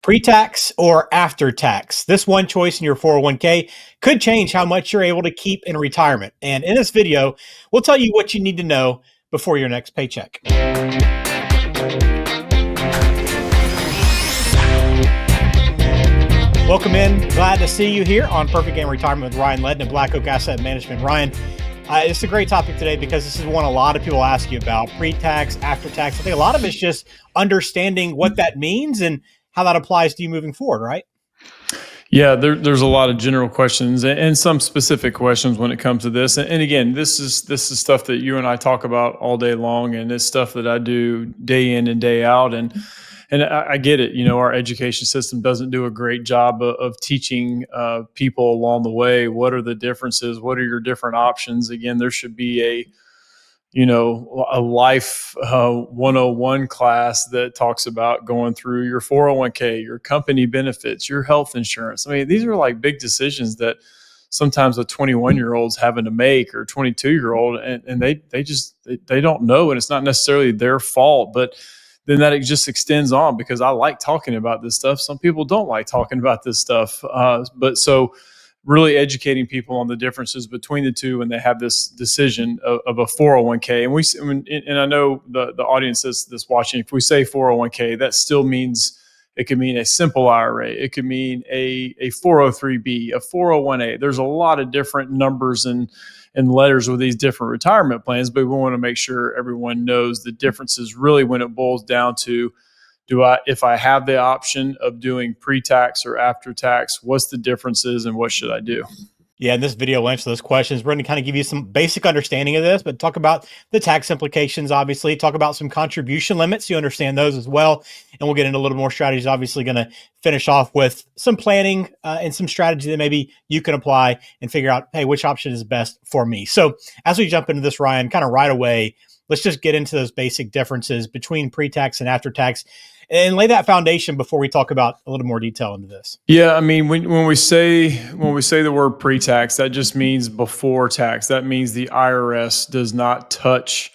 Pre-tax or after-tax? This one choice in your 401k could change how much you're able to keep in retirement. And in this video, we'll tell you what you need to know before your next paycheck. Welcome in. Glad to see you here on Perfect Game Retirement with Ryan Ledden of Black Oak Asset Management. Ryan, it's a great topic today because this is one a lot of people ask you about, pre-tax, after-tax. I think a lot of it's just understanding what that means and how that applies to you moving forward, right? Yeah, there's a lot of general questions and some specific questions when it comes to this. And again, this is stuff that you and I talk about all day long, and it's stuff that I do day in and day out. And I get it. You know, our education system doesn't do a great job of teaching people along the way. What are the differences? What are your different options? Again, there should be a life 101 class that talks about going through your 401k, your company benefits, your health insurance. I mean, these are like big decisions that sometimes a 21-year-old's having to make, or 22-year-old, and they don't know, and it's not necessarily their fault, but then that it just extends on because I like talking about this stuff. Some people don't like talking about this stuff, but so really educating people on the differences between the two when they have this decision of a 401k. And I know the audience that's watching, if we say 401k, that still means it could mean a simple IRA. It could mean a 403b, a 401a. There's a lot of different numbers and letters with these different retirement plans, but we want to make sure everyone knows the differences really when it boils down to, if I have the option of doing pre-tax or after-tax, what's the differences and what should I do? Yeah, in this video, we'll answer those questions. We're going to kind of give you some basic understanding of this, but talk about the tax implications, obviously, talk about some contribution limits. You understand those as well. And we'll get into a little more strategies. Obviously, going to finish off with some planning and some strategy that maybe you can apply and figure out, hey, which option is best for me? So as we jump into this, Ryan, kind of right away, let's just get into those basic differences between pre-tax and after-tax and lay that foundation before we talk about a little more detail into this. Yeah, I mean, when we say the word pre-tax, that just means before tax. That means the IRS does not touch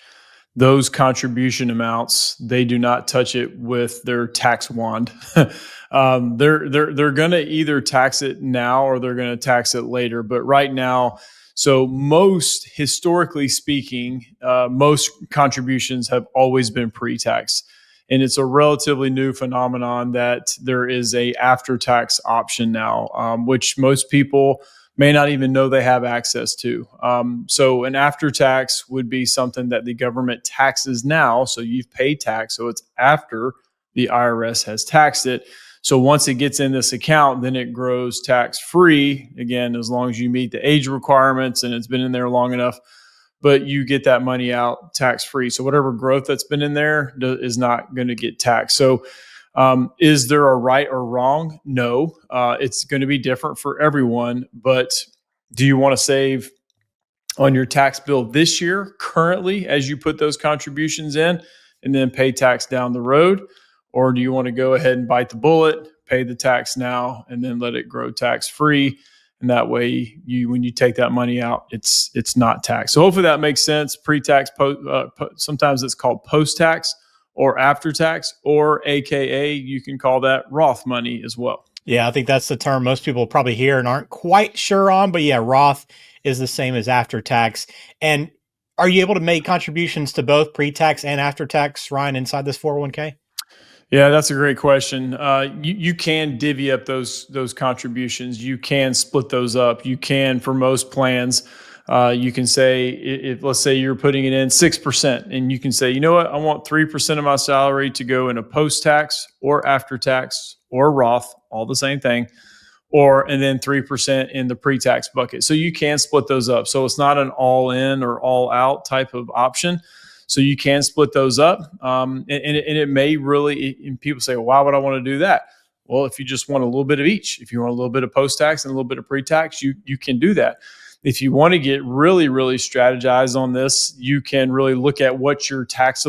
those contribution amounts. They do not touch it with their tax wand. They're going to either tax it now or they're going to tax it later. But right now, so most, historically speaking, most contributions have always been pre-tax. And it's a relatively new phenomenon that there is a after-tax option now, which most people may not even know they have access to. So an after-tax would be something that the government taxes now. So you've paid tax. So it's after the IRS has taxed it. So once it gets in this account, then it grows tax-free, again, as long as you meet the age requirements and it's been in there long enough. But you get that money out tax-free. So whatever growth that's been in there is not going to get taxed. So is there a right or wrong? No. It's going to be different for everyone. But do you want to save on your tax bill this year, currently, as you put those contributions in, and then pay tax down the road? Or do you want to go ahead and bite the bullet, pay the tax now, and then let it grow tax-free? And that way, when you take that money out, it's not taxed. So hopefully that makes sense. Pre-tax, sometimes it's called post-tax or after-tax, or AKA you can call that Roth money as well. Yeah, I think that's the term most people probably hear and aren't quite sure on. But yeah, Roth is the same as after-tax. And are you able to make contributions to both pre-tax and after-tax, Ryan, inside this 401k? Yeah, that's a great question. You can divvy up those contributions. You can split those up. You can, for most plans, you can say, if let's say you're putting it in 6%, and you can say, you know what, I want 3% of my salary to go in a post-tax or after-tax or Roth, all the same thing, and then 3% in the pre-tax bucket. So you can split those up. So it's not an all-in or all-out type of option. So you can split those up, and it may really, and people say, well, why would I want to do that? Well, if you just want a little bit of each, if you want a little bit of post-tax and a little bit of pre-tax, you can do that. If you want to get really, really strategized on this, you can really look at what your tax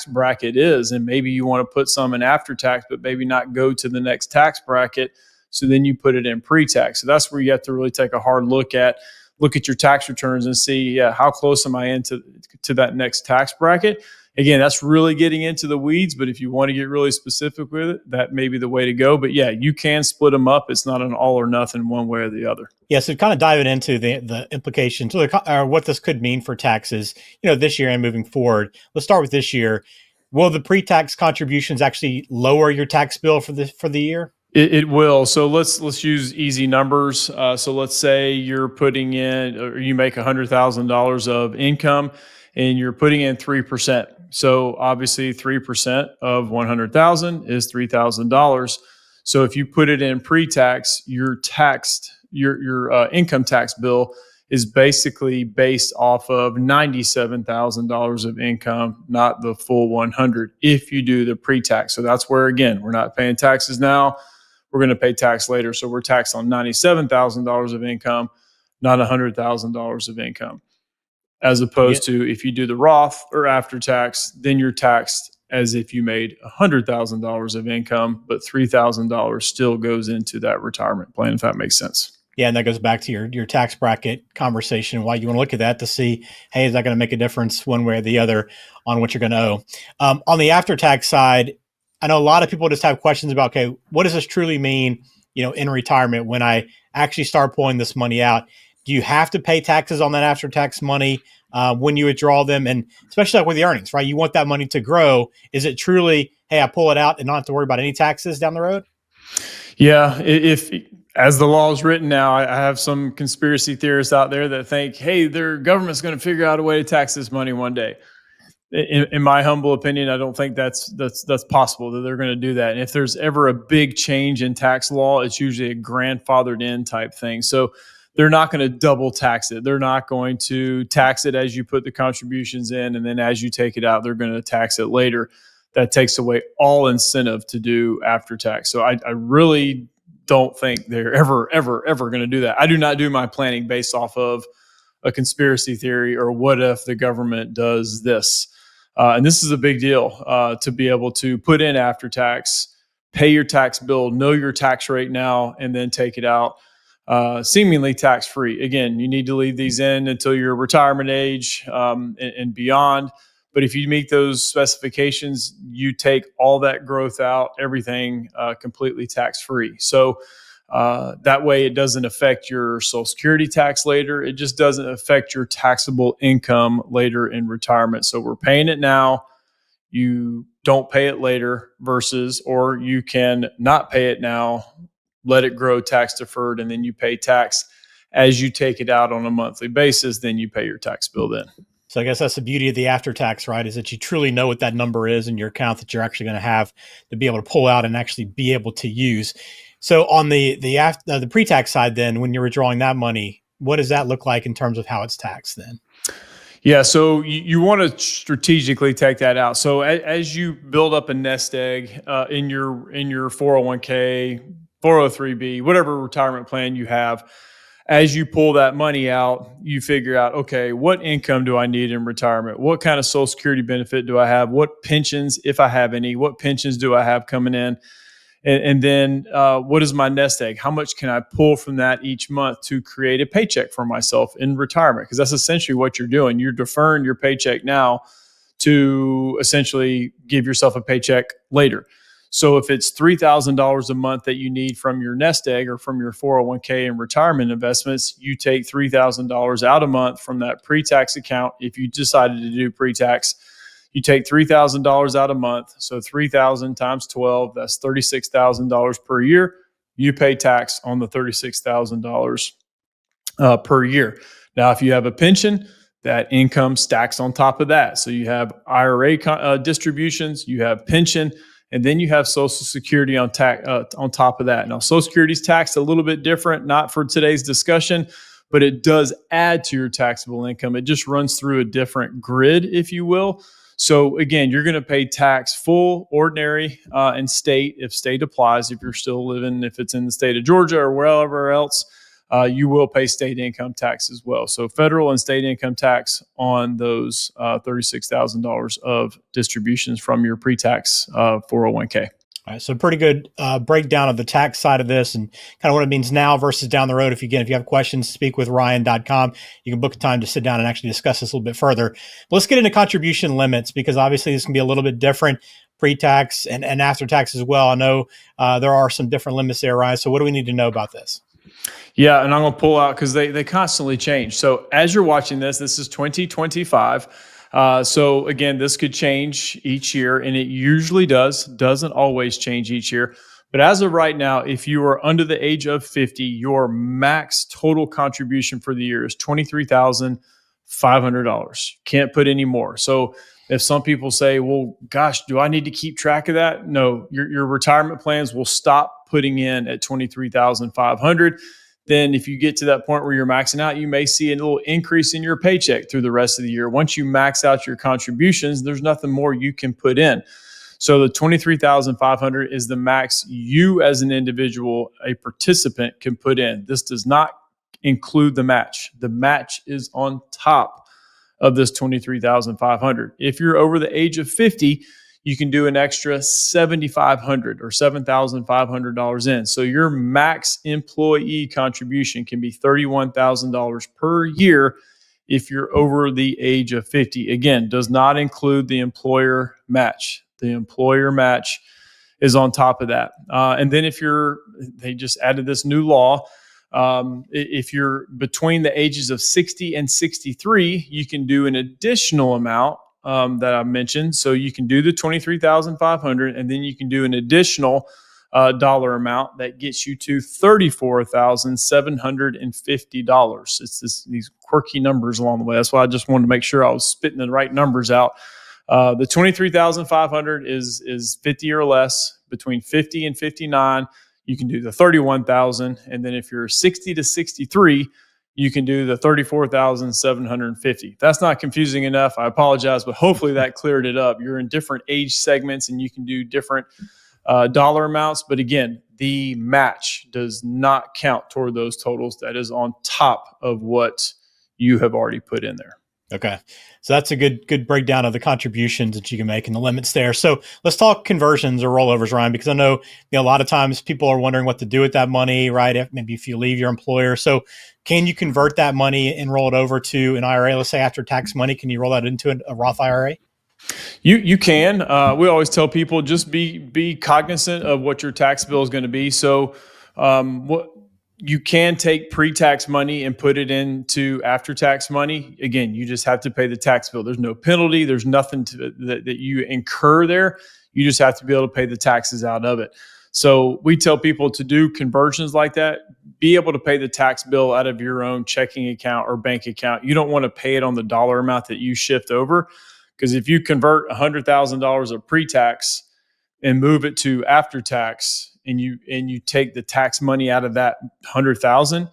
bracket is. And maybe you want to put some in after tax, but maybe not go to the next tax bracket. So then you put it in pre-tax. So that's where you have to really take a hard look at your tax returns and see, how close am I into that next tax bracket? Again, that's really getting into the weeds, but if you want to get really specific with it, that may be the way to go. But yeah, you can split them up. It's not an all or nothing one way or the other. Yeah, so kind of diving into the implications or what this could mean for taxes, this year and moving forward. Let's start with this year. Will the pre-tax contributions actually lower your tax bill for the year? It will. So let's use easy numbers. So let's say you're putting in, or you make $100,000 of income, and you're putting in 3%. So obviously, 3% of 100,000 is $3,000. So if you put it in pre-tax, your income tax bill is basically based off of $97,000 of income, not the full 100. If you do the pre-tax, so that's where, again, we're not paying taxes now. We're going to pay tax later. So we're taxed on $97,000 of income, not $100,000 of income. As opposed to if you do the Roth or after tax, then you're taxed as if you made $100,000 of income, but $3,000 still goes into that retirement plan, if that makes sense. Yeah, and that goes back to your tax bracket conversation. Why you want to look at that to see, hey, is that going to make a difference one way or the other on what you're going to owe? On the after tax side, I know a lot of people just have questions about, okay, what does this truly mean, in retirement when I actually start pulling this money out? Do you have to pay taxes on that after tax money when you withdraw them? And especially like with the earnings, right? You want that money to grow. Is it truly, hey, I pull it out and not have to worry about any taxes down the road? Yeah, if as the law is written now, I have some conspiracy theorists out there that think, hey, their government's going to figure out a way to tax this money one day. In my humble opinion, I don't think that's possible that they're going to do that. And if there's ever a big change in tax law, it's usually a grandfathered in type thing. So they're not going to double tax it. They're not going to tax it as you put the contributions in, and then as you take it out, they're going to tax it later. That takes away all incentive to do after tax. So I really don't think they're ever going to do that. I do not do my planning based off of a conspiracy theory or what if the government does this. And this is a big deal to be able to put in after tax, pay your tax bill, know your tax rate now, and then take it out seemingly tax free. Again, you need to leave these in until your retirement age and beyond. But if you meet those specifications, you take all that growth out, everything completely tax free. So that way it doesn't affect your Social Security tax later. It just doesn't affect your taxable income later in retirement. So we're paying it now. You don't pay it later or you can not pay it now, let it grow tax deferred, and then you pay tax as you take it out on a monthly basis. Then you pay your tax bill then. So I guess that's the beauty of the after tax, right? Is that you truly know what that number is in your account that you're actually going to have to be able to pull out and actually be able to use. So on the pre-tax side, then when you're withdrawing that money, what does that look like in terms of how it's taxed then? Yeah, so you want to strategically take that out. So as you build up a nest egg in your 401k, 403b, whatever retirement plan you have, as you pull that money out, you figure out, okay, what income do I need in retirement? What kind of Social Security benefit do I have? What pensions, if I have any, what pensions do I have coming in? And then what is my nest egg? How much can I pull from that each month to create a paycheck for myself in retirement? Because that's essentially what you're doing. You're deferring your paycheck now to essentially give yourself a paycheck later. So if it's $3,000 a month that you need from your nest egg or from your 401k and retirement investments, you take $3,000 out a month from that pre-tax account. If you decided to do pre-tax, you take $3,000 out a month. So 3,000 times 12, that's $36,000 per year. You pay tax on the $36,000 per year. Now, if you have a pension, that income stacks on top of that. So you have IRA distributions, you have pension, and then you have Social Security on top of that. Now, Social Security is taxed a little bit different, not for today's discussion, but it does add to your taxable income. It just runs through a different grid, if you will. So again, you're going to pay tax full, ordinary, and state, if state applies. If you're still living, if it's in the state of Georgia or wherever else, you will pay state income tax as well. So federal and state income tax on those $36,000 of distributions from your pre-tax 401k. All right, so pretty good breakdown of the tax side of this and kind of what it means now versus down the road. If you have questions, speak with Ryan.com. You can book a time to sit down and actually discuss this a little bit further. But let's get into contribution limits, because obviously this can be a little bit different pre-tax and after tax as well. I know there are some different limits there, Ryan. So what do we need to know about this? Yeah, and I'm going to pull out because they constantly change. So as you're watching this, this is 2025. So again, this could change each year, and it usually doesn't always change each year. But as of right now, if you are under the age of 50, your max total contribution for the year is $23,500. Can't put any more. So if some people say, well, gosh, do I need to keep track of that? No, your retirement plans will stop putting in at 23,500. Then if you get to that point where you're maxing out, you may see a little increase in your paycheck through the rest of the year. Once you max out your contributions, there's nothing more you can put in. So the 23,500 is the max you as an individual, a participant, can put in. This does not include the match. The match is on top of this 23,500. If you're over the age of 50, you can do an extra $7,500 or $7,500 in. So your max employee contribution can be $31,000 per year if you're over the age of 50. Again, does not include the employer match. The employer match is on top of that. And then they just added this new law. If you're between the ages of 60 and 63, you can do an additional amount that I mentioned. So you can do the 23,500, and then you can do an additional dollar amount that gets you to $34,750. It's these quirky numbers along the way. That's why I just wanted to make sure I was spitting the right numbers out. The 23,500 is 50 or less. Between 50 and 59, you can do the 31,000, and then if you're 60 to 63, you can do the 34,750. If that's not confusing enough, I apologize, but hopefully that cleared it up. You're in different age segments and you can do different dollar amounts. But again, the match does not count toward those totals. That is on top of what you have already put in there. Okay. So that's a good breakdown of the contributions that you can make and the limits there. So let's talk conversions or rollovers, Ryan, because I know, a lot of times people are wondering what to do with that money, right? Maybe if you leave your employer. So can you convert that money and roll it over to an IRA? Let's say after tax money, can you roll that into a Roth IRA? You can. We always tell people just be cognizant of what your tax bill is going to be. So what you can take pre-tax money and put it into after-tax money. Again, you just have to pay the tax bill. There's no penalty. There's nothing that you incur there. You just have to be able to pay the taxes out of it. So we tell people to do conversions like that, be able to pay the tax bill out of your own checking account or bank account. You don't want to pay it on the dollar amount that you shift over, because if you convert $100,000 of pre-tax and move it to after-tax, and you take the tax money out of that 100,000.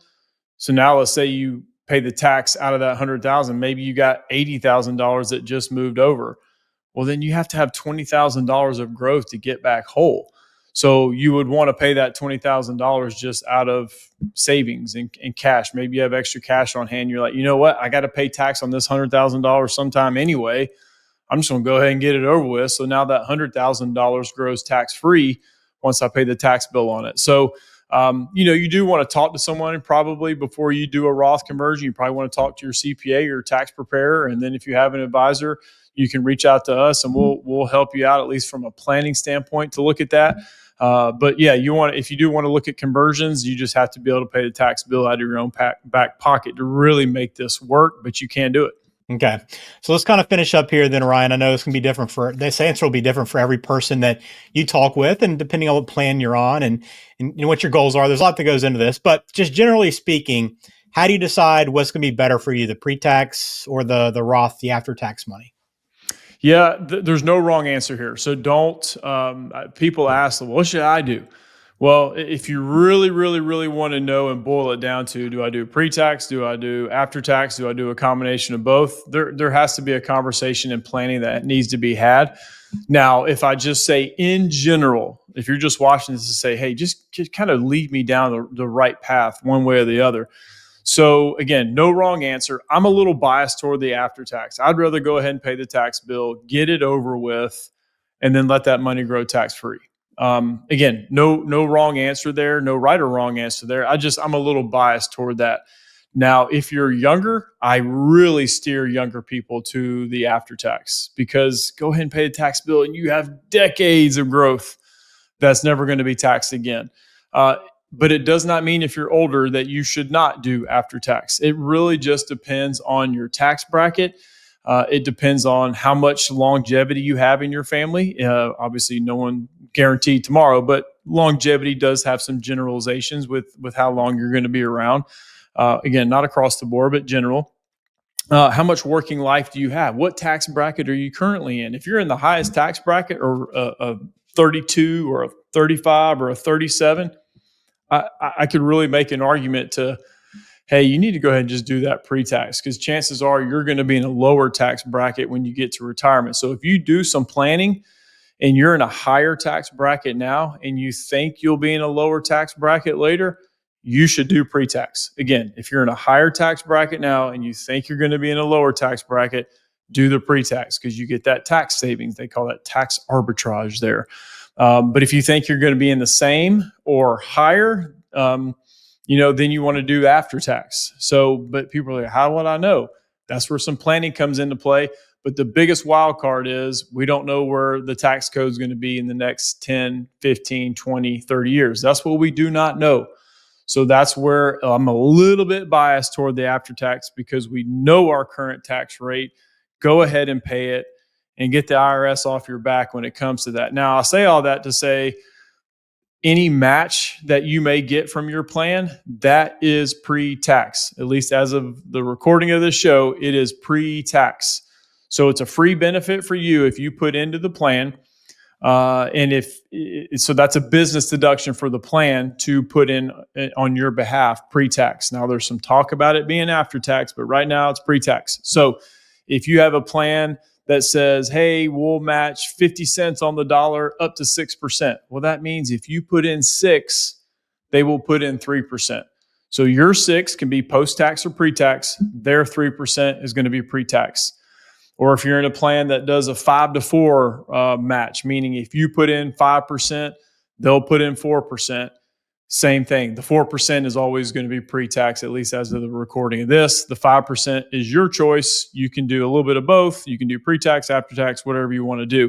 So now let's say you pay the tax out of that 100,000. Maybe you got $80,000 that just moved over. Well, then you have to have $20,000 of growth to get back whole. So you would want to pay that $20,000 just out of savings and cash. Maybe you have extra cash on hand. You're like, you know what? I got to pay tax on this $100,000 sometime anyway. I'm just going to go ahead and get it over with. So now that $100,000 grows tax-free once I pay the tax bill on it. So, you do want to talk to someone probably before you do a Roth conversion. You probably want to talk to your CPA or your tax preparer. And then if you have an advisor, you can reach out to us and we'll help you out, at least from a planning standpoint, to look at that. But yeah, if you do want to look at conversions, you just have to be able to pay the tax bill out of your own back pocket to really make this work, but you can do it. Okay. So let's kind of finish up here then, Ryan. I know this can be different this answer will be different for every person that you talk with, and depending on what plan you're on and what your goals are. There's a lot that goes into this, but just generally speaking, how do you decide what's going to be better for you, the pre-tax or the Roth, the after-tax money? Yeah, there's no wrong answer here. So don't, people ask, well, what should I do? Well, if you really, really, really want to know and boil it down to, do I do pre-tax? Do I do after-tax? Do I do a combination of both? There has to be a conversation and planning that needs to be had. Now, if I just say in general, if you're just watching this to say, hey, just kind of lead me down the right path one way or the other. So again, no wrong answer. I'm a little biased toward the after-tax. I'd rather go ahead and pay the tax bill, get it over with, and then let that money grow tax-free. Again, no wrong answer there, no right or wrong answer there. I'm a little biased toward that. Now, if you're younger, I really steer younger people to the after tax, because go ahead and pay the tax bill and you have decades of growth that's never going to be taxed again. But it does not mean if you're older that you should not do after tax. It really just depends on your tax bracket. It depends on how much longevity you have in your family. Obviously, no one guaranteed tomorrow, but longevity does have some generalizations with how long you're going to be around. Again, not across the board, but general. How much working life do you have? What tax bracket are you currently in? If you're in the highest tax bracket, or a 32 or a 35 or a 37, I could really make an argument to, hey, you need to go ahead and just do that pre-tax, because chances are you're going to be in a lower tax bracket when you get to retirement. So if you do some planning and you're in a higher tax bracket now and you think you'll be in a lower tax bracket later, you should do pre-tax. Again, if you're in a higher tax bracket now and you think you're going to be in a lower tax bracket, do the pre-tax, because you get that tax savings. They call that tax arbitrage there. But if you think you're going to be in the same or higher, then you want to do after tax. So, but people are like, how would I know? That's where some planning comes into play. But the biggest wild card is we don't know where the tax code is going to be in the next 10, 15, 20, 30 years. That's what we do not know. So that's where I'm a little bit biased toward the after tax, because we know our current tax rate. Go ahead and pay it and get the IRS off your back when it comes to that. Now, I say all that to say any match that you may get from your plan, that is pre-tax. At least as of the recording of this show, it is pre-tax. So it's a free benefit for you if you put into the plan. So that's a business deduction for the plan to put in on your behalf pre-tax. Now there's some talk about it being after tax, but right now it's pre-tax. So if you have a plan that says, hey, we'll match 50 cents on the dollar up to 6%. Well, that means if you put in 6, they will put in 3%. So your 6 can be post-tax or pre-tax. Their 3% is going to be pre-tax. Or if you're in a plan that does a 5 to 4 match, meaning if you put in 5%, they'll put in 4%. Same thing. The 4% is always going to be pre-tax, at least as of the recording of this. The 5% is your choice. You can do a little bit of both. You can do pre-tax, after-tax, whatever you want to do.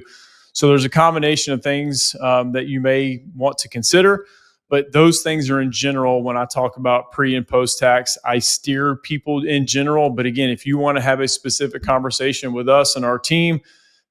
So there's a combination of things that you may want to consider. But those things are in general. When I talk about pre and post tax, I steer people in general. But again, if you want to have a specific conversation with us and our team,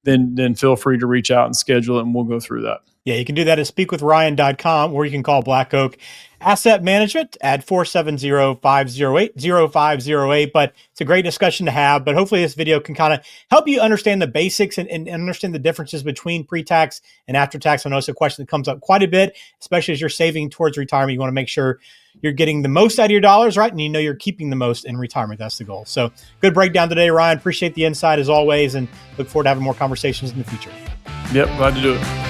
then feel free to reach out and schedule it, and we'll go through that. Yeah, you can do that at speakwithryan.com, or you can call Black Oak Asset Management at 470-508-0508. But it's a great discussion to have. But hopefully this video can kind of help you understand the basics and understand the differences between pre-tax and after-tax. I know it's a question that comes up quite a bit, especially as you're saving towards retirement. You want to make sure you're getting the most out of your dollars, right? And you know you're keeping the most in retirement. That's the goal. So good breakdown today, Ryan. Appreciate the insight as always, and look forward to having more conversations in the future. Yep, glad to do it.